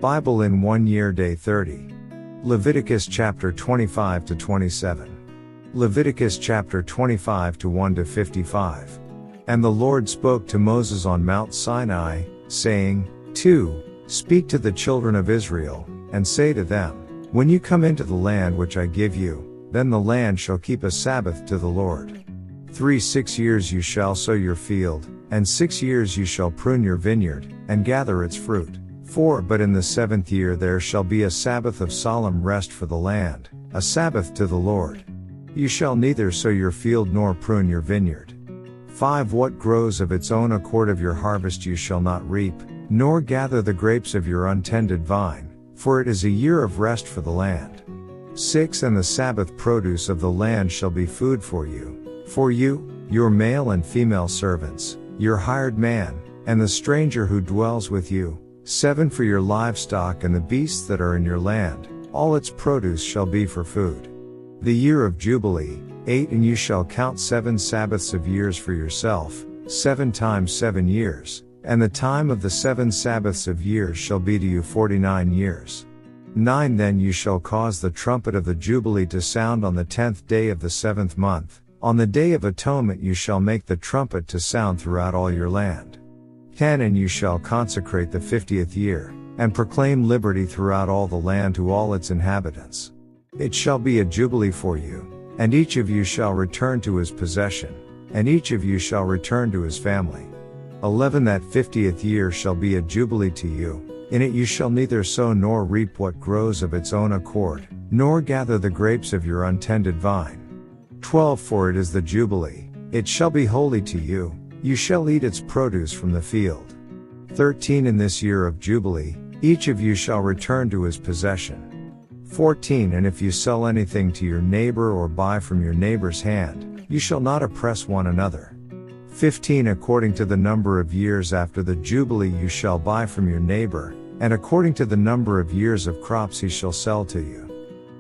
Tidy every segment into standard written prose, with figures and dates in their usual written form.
Bible in 1 year, day 30. Leviticus chapter 25 to 27. Leviticus chapter 25 to 1 to 55. And the Lord spoke to Moses on Mount Sinai, saying, 2. Speak to the children of Israel, and say to them, when you come into the land which I give you, then the land shall keep a Sabbath to the Lord. 3 6 years you shall sow your field, and 6 years you shall prune your vineyard, and gather its fruit. 4 But in the 7th year there shall be a Sabbath of solemn rest for the land, a Sabbath to the Lord. You shall neither sow your field nor prune your vineyard. 5 What grows of its own accord of your harvest you shall not reap, nor gather the grapes of your untended vine, for it is a year of rest for the land. 6 And the Sabbath produce of the land shall be food for you, your male and female servants, your hired man, and the stranger who dwells with you. 7 For your livestock and the beasts that are in your land, all its produce shall be for food. The year of Jubilee. 8 And you shall count 7 Sabbaths of years for yourself, 7 times 7 years, and the time of the 7 Sabbaths of years shall be to you 49 years. 9 Then you shall cause the trumpet of the Jubilee to sound on the 10th day of the 7th month. On the day of atonement you shall make the trumpet to sound throughout all your land. 10 And you shall consecrate the 50th year, and proclaim liberty throughout all the land to all its inhabitants. It shall be a jubilee for you, and each of you shall return to his possession, and each of you shall return to his family. 11 That 50th year shall be a jubilee to you, in it you shall neither sow nor reap what grows of its own accord, nor gather the grapes of your untended vine. 12 For it is the jubilee, it shall be holy to you, you shall eat its produce from the field. 13 In this year of jubilee, each of you shall return to his possession. 14 And if you sell anything to your neighbor or buy from your neighbor's hand, you shall not oppress one another. 15 According to the number of years after the Jubilee you shall buy from your neighbor, and according to the number of years of crops he shall sell to you.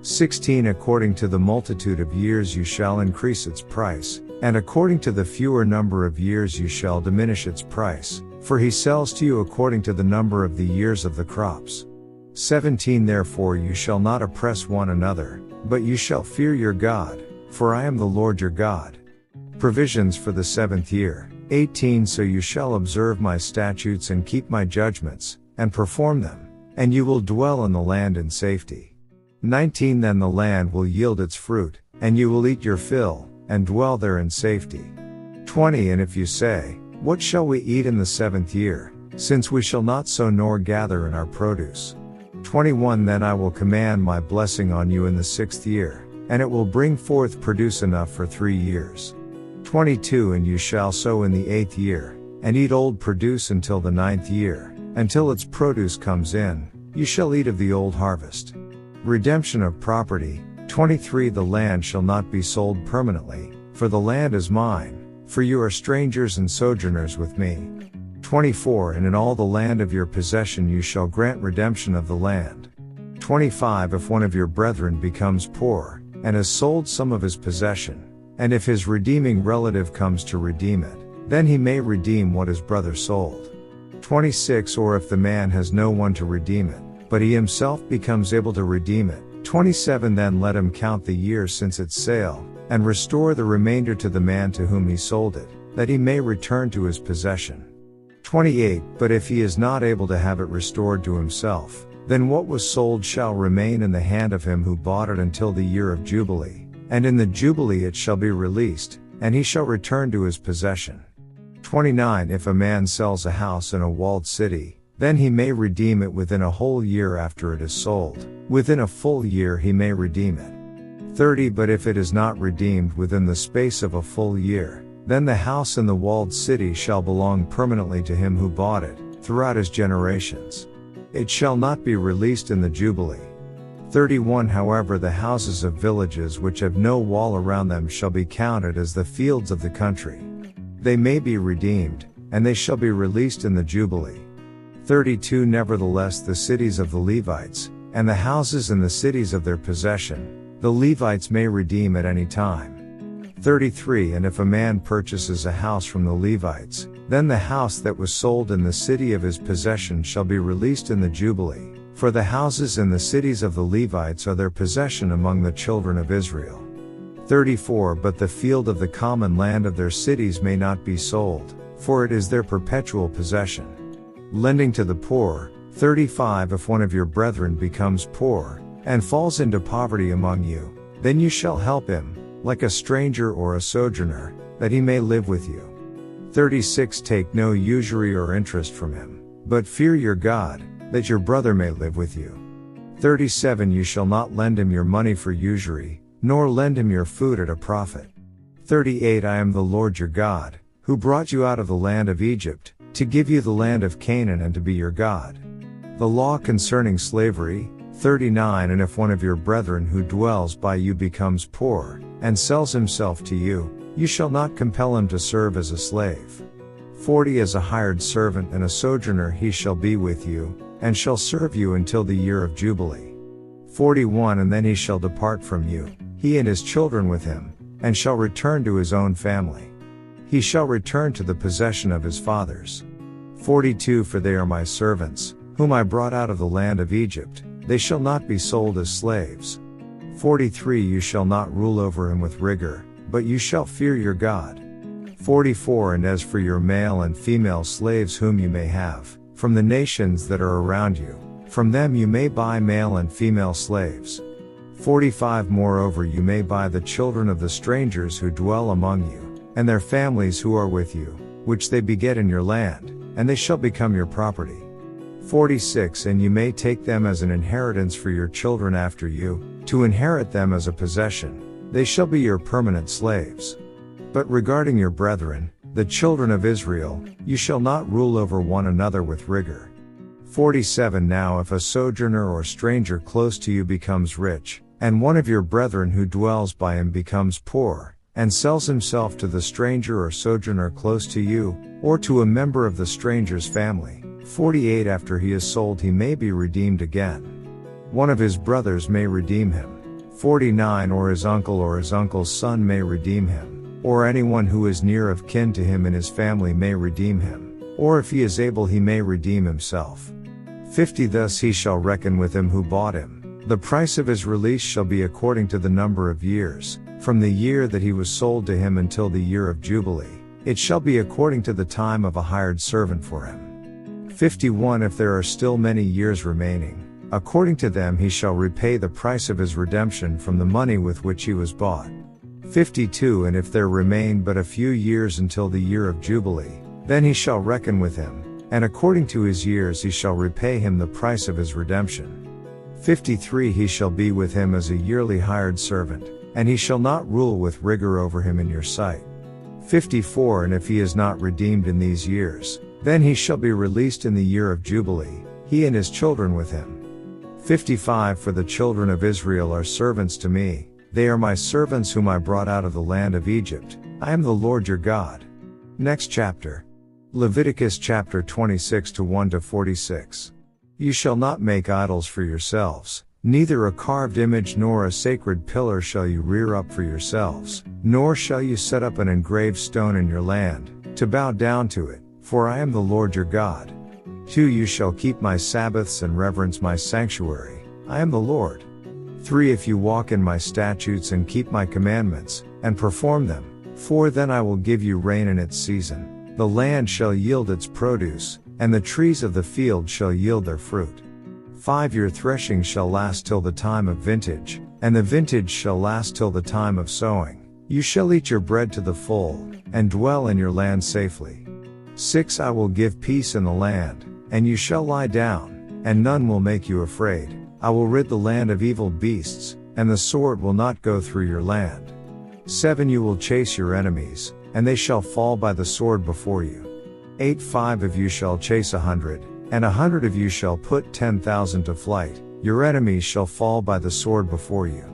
16 According to the multitude of years you shall increase its price, and according to the fewer number of years you shall diminish its price, for he sells to you according to the number of the years of the crops. 17 Therefore you shall not oppress one another, but you shall fear your God, for I am the Lord your God. Provisions for the 7th year. 18 So you shall observe my statutes and keep my judgments, and perform them, and you will dwell in the land in safety. 19 Then the land will yield its fruit, and you will eat your fill, and dwell there in safety. 20 And if you say, what shall we eat in the 7th year, since we shall not sow nor gather in our produce? 21 Then I will command my blessing on you in the 6th year, and it will bring forth produce enough for 3 years. 22 And you shall sow in the 8th year, and eat old produce until the 9th year, until its produce comes in, you shall eat of the old harvest. Redemption of property. 23 The land shall not be sold permanently, for the land is mine, for you are strangers and sojourners with me. 24 And in all the land of your possession you shall grant redemption of the land. 25 If one of your brethren becomes poor, and has sold some of his possession, and if his redeeming relative comes to redeem it, then he may redeem what his brother sold. 26 Or if the man has no one to redeem it, but he himself becomes able to redeem it. 27 Then let him count the years since its sale, and restore the remainder to the man to whom he sold it, that he may return to his possession. 28 But if he is not able to have it restored to himself, then what was sold shall remain in the hand of him who bought it until the year of Jubilee, and in the Jubilee it shall be released, and he shall return to his possession. 29 If a man sells a house in a walled city, then he may redeem it within a whole year after it is sold, within a full year he may redeem it. 30 But if it is not redeemed within the space of a full year, then the house in the walled city shall belong permanently to him who bought it, throughout his generations. It shall not be released in the Jubilee. 31 However the houses of villages which have no wall around them shall be counted as the fields of the country. They may be redeemed, and they shall be released in the Jubilee. 32 Nevertheless the cities of the Levites, and the houses in the cities of their possession, the Levites may redeem at any time. 33 And if a man purchases a house from the Levites, then the house that was sold in the city of his possession shall be released in the Jubilee, For the houses and the cities of the Levites are their possession among the children of Israel. 34 But the field of the common land of their cities may not be sold, for it is their perpetual possession. Lending to the poor. 35 If one of your brethren becomes poor, and falls into poverty among you, then you shall help him, like a stranger or a sojourner, that he may live with you. 36 Take no usury or interest from him, but fear your God, that your brother may live with you. 37 You shall not lend him your money for usury, nor lend him your food at a profit. 38 I am the Lord your God, who brought you out of the land of Egypt, to give you the land of Canaan and to be your God. The law concerning slavery. 39 And if one of your brethren who dwells by you becomes poor, and sells himself to you, you shall not compel him to serve as a slave. 40 As a hired servant and a sojourner he shall be with you, and shall serve you until the year of Jubilee. 41 And then he shall depart from you, he and his children with him, and shall return to his own family. He shall return to the possession of his fathers. 42 For they are my servants, whom I brought out of the land of Egypt, they shall not be sold as slaves. 43 You shall not rule over him with rigor, but you shall fear your God. 44 And as for your male and female slaves whom you may have, from the nations that are around you, from them you may buy male and female slaves. 45 Moreover you may buy the children of the strangers who dwell among you, and their families who are with you, which they beget in your land, and they shall become your property. 46 And you may take them as an inheritance for your children after you, to inherit them as a possession, they shall be your permanent slaves. But regarding your brethren, the children of Israel, you shall not rule over one another with rigor. 47 Now if a sojourner or stranger close to you becomes rich, and one of your brethren who dwells by him becomes poor, and sells himself to the stranger or sojourner close to you, or to a member of the stranger's family, 48 After he is sold he may be redeemed again. One of his brothers may redeem him. 49 Or his uncle's son may redeem him, or anyone who is near of kin to him in his family may redeem him, or if he is able he may redeem himself. 50 Thus he shall reckon with him who bought him. The price of his release shall be according to the number of years, from the year that he was sold to him until the year of Jubilee. It shall be according to the time of a hired servant for him. 51 If there are still many years remaining, according to them he shall repay the price of his redemption from the money with which he was bought. 52 And if there remain but a few years until the year of Jubilee, then he shall reckon with him, and according to his years he shall repay him the price of his redemption. 53 He shall be with him as a yearly hired servant, and he shall not rule with rigor over him in your sight. 54 And if he is not redeemed in these years, then he shall be released in the year of Jubilee, he and his children with him. 55 For the children of Israel are servants to me, they are my servants whom I brought out of the land of Egypt, I am the Lord your God. Next chapter. Leviticus chapter 26 to 1 to 46. You shall not make idols for yourselves, neither a carved image nor a sacred pillar shall you rear up for yourselves, nor shall you set up an engraved stone in your land, to bow down to it, for I am the Lord your God. 2 You shall keep my Sabbaths and reverence my sanctuary, I am the Lord. 3 If you walk in my statutes and keep my commandments, and perform them, 4 Then I will give you rain in its season, the land shall yield its produce, and the trees of the field shall yield their fruit. 5 Your threshing shall last till the time of vintage, and the vintage shall last till the time of sowing. You shall eat your bread to the full, and dwell in your land safely. 6 I will give peace in the land, and you shall lie down, and none will make you afraid. I will rid the land of evil beasts, and the sword will not go through your land. 7 You will chase your enemies, and they shall fall by the sword before you. 8 5 of you shall chase 100, and 100 of you shall put 10,000 to flight, your enemies shall fall by the sword before you.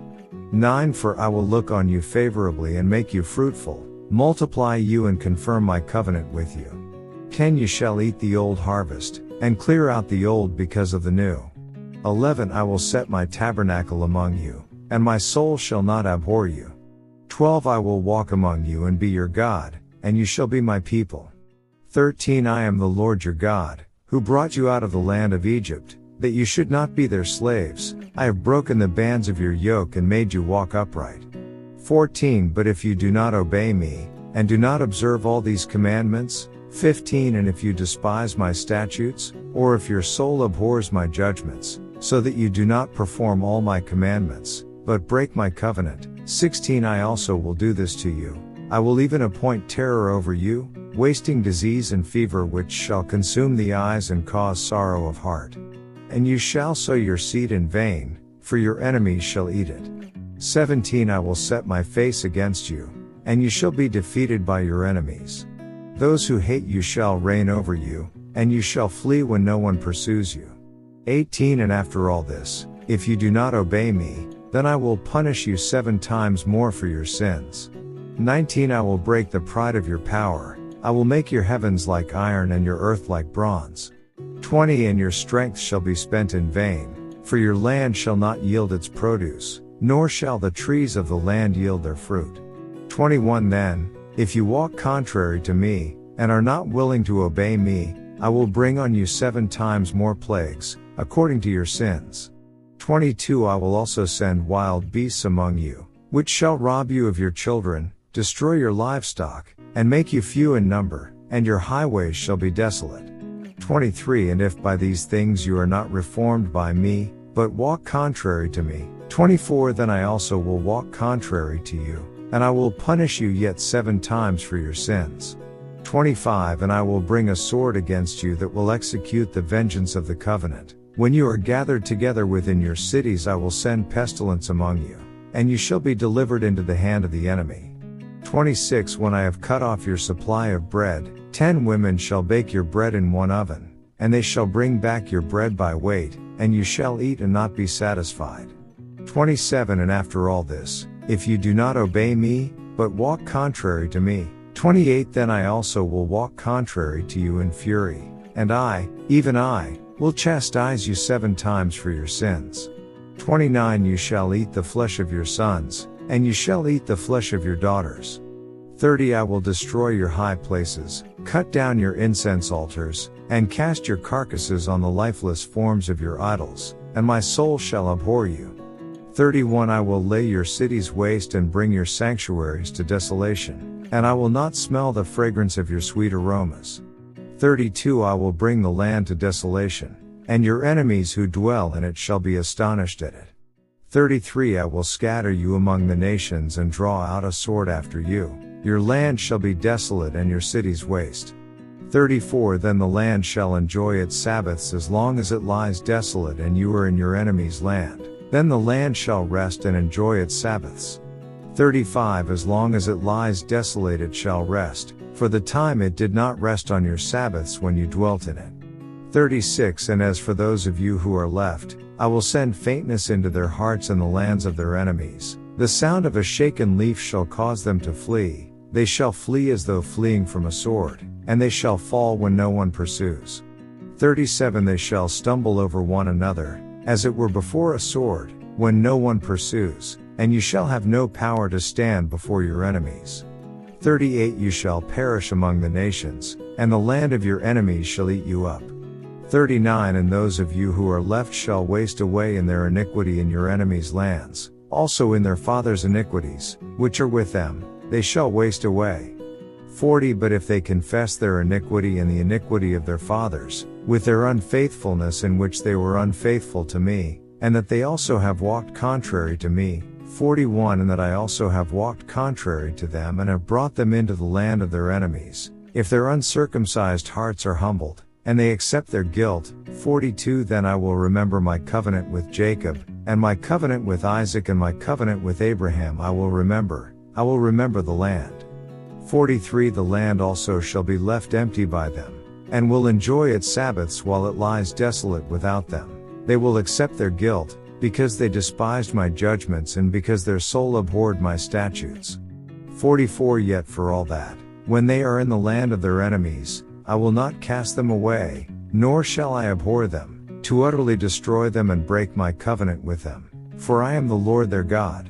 9 For I will look on you favorably and make you fruitful, multiply you and confirm my covenant with you. 10 You shall eat the old harvest, and clear out the old because of the new. 11 I will set my tabernacle among you, and my soul shall not abhor you. 12 I will walk among you and be your God, and you shall be my people. 13 I am the Lord your God, who brought you out of the land of Egypt, that you should not be their slaves, I have broken the bands of your yoke and made you walk upright. 14 But if you do not obey me, and do not observe all these commandments, 15 And if you despise my statutes, or if your soul abhors my judgments, so that you do not perform all my commandments, but break my covenant, 16 I also will do this to you. I will even appoint terror over you, wasting disease and fever which shall consume the eyes and cause sorrow of heart. And you shall sow your seed in vain, for your enemies shall eat it. 17 I will set my face against you, and you shall be defeated by your enemies. Those who hate you shall reign over you, and you shall flee when no one pursues you. 18 And after all this, if you do not obey me, then I will punish you 7 times more for your sins. 19 I will break the pride of your power, I will make your heavens like iron and your earth like bronze. 20 And your strength shall be spent in vain, for your land shall not yield its produce, nor shall the trees of the land yield their fruit. 21 Then, if you walk contrary to me, and are not willing to obey me, I will bring on you 7 times more plagues, according to your sins. 22 I will also send wild beasts among you, which shall rob you of your children, destroy your livestock, and make you few in number, and your highways shall be desolate. 23 And if by these things you are not reformed by me, but walk contrary to me, 24 Then I also will walk contrary to you, and I will punish you yet 7 times for your sins. 25 And I will bring a sword against you that will execute the vengeance of the covenant. When you are gathered together within your cities I will send pestilence among you, and you shall be delivered into the hand of the enemy. 26 When I have cut off your supply of bread, 10 women shall bake your bread in one oven, and they shall bring back your bread by weight, and you shall eat and not be satisfied. 27 And after all this, if you do not obey me, but walk contrary to me, 28 Then I also will walk contrary to you in fury, and I, even I, will chastise you 7 times for your sins. 29 You shall eat the flesh of your sons, and you shall eat the flesh of your daughters. 30 I will destroy your high places, cut down your incense altars, and cast your carcasses on the lifeless forms of your idols, and my soul shall abhor you. 31 I will lay your cities waste and bring your sanctuaries to desolation, and I will not smell the fragrance of your sweet aromas. 32 I will bring the land to desolation, and your enemies who dwell in it shall be astonished at it. 33 I will scatter you among the nations and draw out a sword after you, your land shall be desolate and your cities waste. 34 Then the land shall enjoy its Sabbaths as long as it lies desolate and you are in your enemy's land, then the land shall rest and enjoy its Sabbaths. 35 As long as it lies desolate it shall rest, for the time it did not rest on your Sabbaths when you dwelt in it. 36 And as for those of you who are left, I will send faintness into their hearts in the lands of their enemies, the sound of a shaken leaf shall cause them to flee, they shall flee as though fleeing from a sword, and they shall fall when no one pursues. 37 They shall stumble over one another, as it were before a sword, when no one pursues, and you shall have no power to stand before your enemies. 38 You shall perish among the nations, and the land of your enemies shall eat you up. 39 And those of you who are left shall waste away in their iniquity in your enemies' lands, also in their fathers' iniquities, which are with them, they shall waste away. 40 But if they confess their iniquity and the iniquity of their fathers, with their unfaithfulness in which they were unfaithful to me, and that they also have walked contrary to me, 41 And that I also have walked contrary to them and have brought them into the land of their enemies, if their uncircumcised hearts are humbled, and they accept their guilt, 42 Then I will remember my covenant with Jacob, and my covenant with Isaac and my covenant with Abraham I will remember the land. 43 The land also shall be left empty by them, and will enjoy its Sabbaths while it lies desolate without them. They will accept their guilt, because they despised my judgments and because their soul abhorred my statutes. 44 Yet for all that, when they are in the land of their enemies, I will not cast them away, nor shall I abhor them, to utterly destroy them and break my covenant with them, for I am the Lord their God.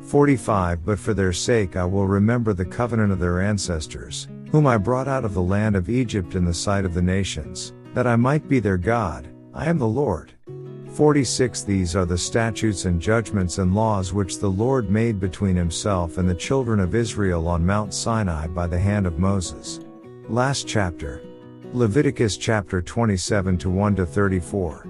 45 But for their sake I will remember the covenant of their ancestors, whom I brought out of the land of Egypt in the sight of the nations, that I might be their God, I am the Lord. 46 These are the statutes and judgments and laws which the Lord made between himself and the children of Israel on Mount Sinai by the hand of Moses. Last chapter. Leviticus chapter 27 to 1 to 34.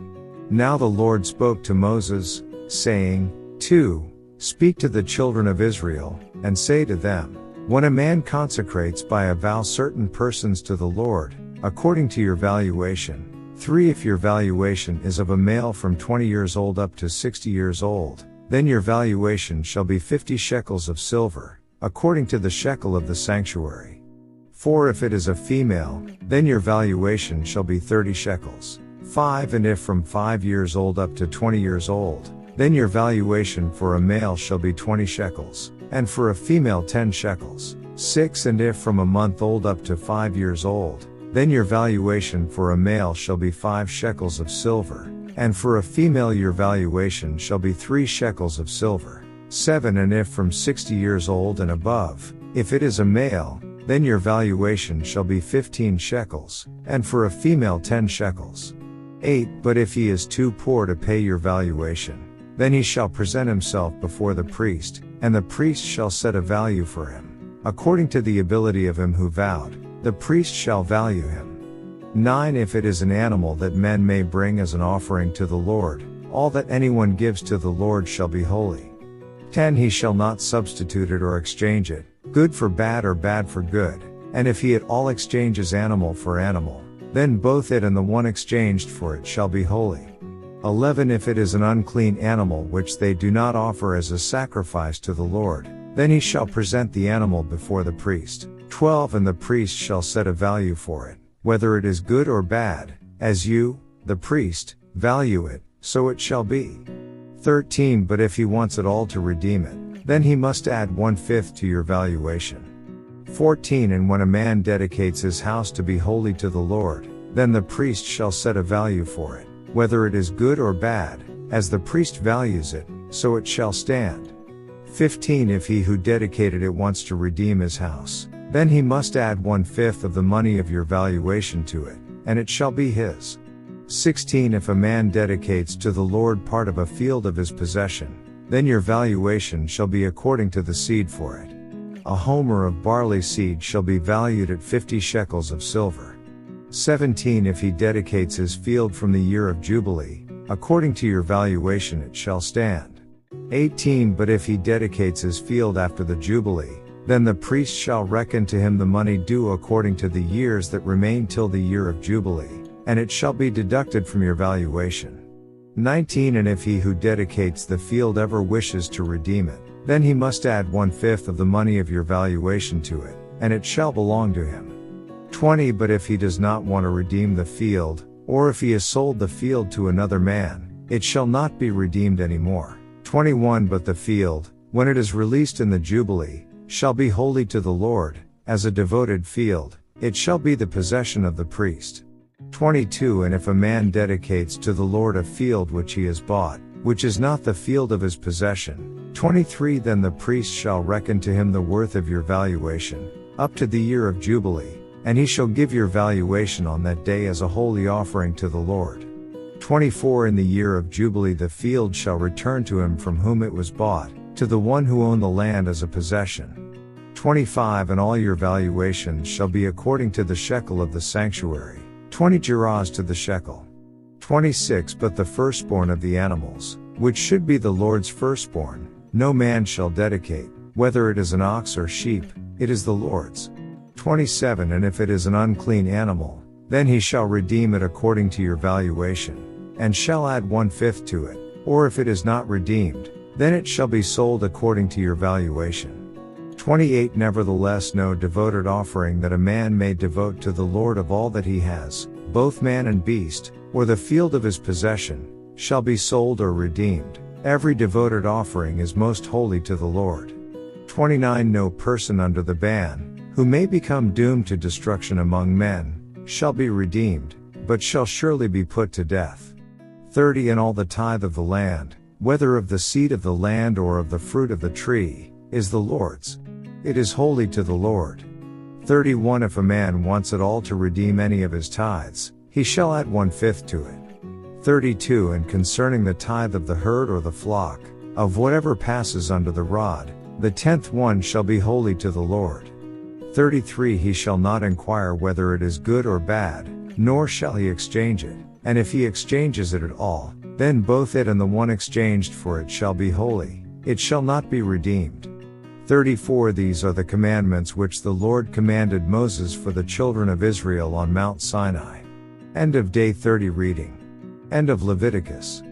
Now the Lord spoke to Moses, saying, 2. Speak to the children of Israel, and say to them, when a man consecrates by a vow certain persons to the Lord, according to your valuation, 3 If your valuation is of a male from 20 years old up to 60 years old, then your valuation shall be 50 shekels of silver, according to the shekel of the sanctuary. 4 If it is a female, then your valuation shall be 30 shekels. 5 And if from 5 years old up to 20 years old, then your valuation for a male shall be 20 shekels, and for a female 10 shekels. 6 And if from a month old up to 5 years old, then your valuation for a male shall be 5 shekels of silver, and for a female your valuation shall be 3 shekels of silver. 7 And if from 60 years old and above, if it is a male, then your valuation shall be 15 shekels, and for a female 10 shekels. 8 But if he is too poor to pay your valuation, then he shall present himself before the priest, and the priest shall set a value for him, according to the ability of him who vowed. The priest shall value him. 9 If it is an animal that men may bring as an offering to the Lord, all that anyone gives to the Lord shall be holy. 10 He shall not substitute it or exchange it, good for bad or bad for good, and if he at all exchanges animal for animal, then both it and the one exchanged for it shall be holy. 11 If it is an unclean animal which they do not offer as a sacrifice to the Lord, then he shall present the animal before the priest. 12 And the priest shall set a value for it, whether it is good or bad, as you, the priest, value it, so it shall be. 13 But if he wants at all to redeem it, then he must add 1/5 to your valuation. 14 And when a man dedicates his house to be holy to the Lord, then the priest shall set a value for it, whether it is good or bad, as the priest values it, so it shall stand. 15 If he who dedicated it wants to redeem his house, then he must add 1/5 of the money of your valuation to it, and it shall be his. 16 If a man dedicates to the Lord part of a field of his possession, then your valuation shall be according to the seed for it. A homer of barley seed shall be valued at 50 shekels of silver. 17 If he dedicates his field from the year of Jubilee, according to your valuation it shall stand. 18 But if he dedicates his field after the Jubilee, then the priest shall reckon to him the money due according to the years that remain till the year of Jubilee, and it shall be deducted from your valuation. 19 And if he who dedicates the field ever wishes to redeem it, then he must add 1/5 of the money of your valuation to it, and it shall belong to him. 20 But if he does not want to redeem the field, or if he has sold the field to another man, it shall not be redeemed any more. 21 But the field, when it is released in the Jubilee, shall be holy to the Lord, as a devoted field, it shall be the possession of the priest. 22 And if a man dedicates to the Lord a field which he has bought, which is not the field of his possession, 23 Then the priest shall reckon to him the worth of your valuation, up to the year of Jubilee, and he shall give your valuation on that day as a holy offering to the Lord. 24 In the year of Jubilee the field shall return to him from whom it was bought, to the one who owned the land as a possession. 25 And all your valuations shall be according to the shekel of the sanctuary, 20 gerahs to the shekel. 26 But the firstborn of the animals, which should be the Lord's firstborn, no man shall dedicate, whether it is an ox or sheep, it is the Lord's. 27 And if it is an unclean animal, then he shall redeem it according to your valuation, and shall add 1/5 to it, or if it is not redeemed, then it shall be sold according to your valuation. 28 Nevertheless no devoted offering that a man may devote to the Lord of all that he has, both man and beast, or the field of his possession, shall be sold or redeemed. Every devoted offering is most holy to the Lord. 29 No person under the ban, who may become doomed to destruction among men, shall be redeemed, but shall surely be put to death. 30 And all the tithe of the land, whether of the seed of the land or of the fruit of the tree, is the Lord's. It is holy to the Lord. 31 If a man wants at all to redeem any of his tithes, he shall add 1/5 to it. 32 And concerning the tithe of the herd or the flock, of whatever passes under the rod, the 10th one shall be holy to the Lord. 33 He shall not inquire whether it is good or bad, nor shall he exchange it, and if he exchanges it at all, then both it and the one exchanged for it shall be holy, it shall not be redeemed. 34 These are the commandments which the Lord commanded Moses for the children of Israel on Mount Sinai. End of day 30 reading. End of Leviticus.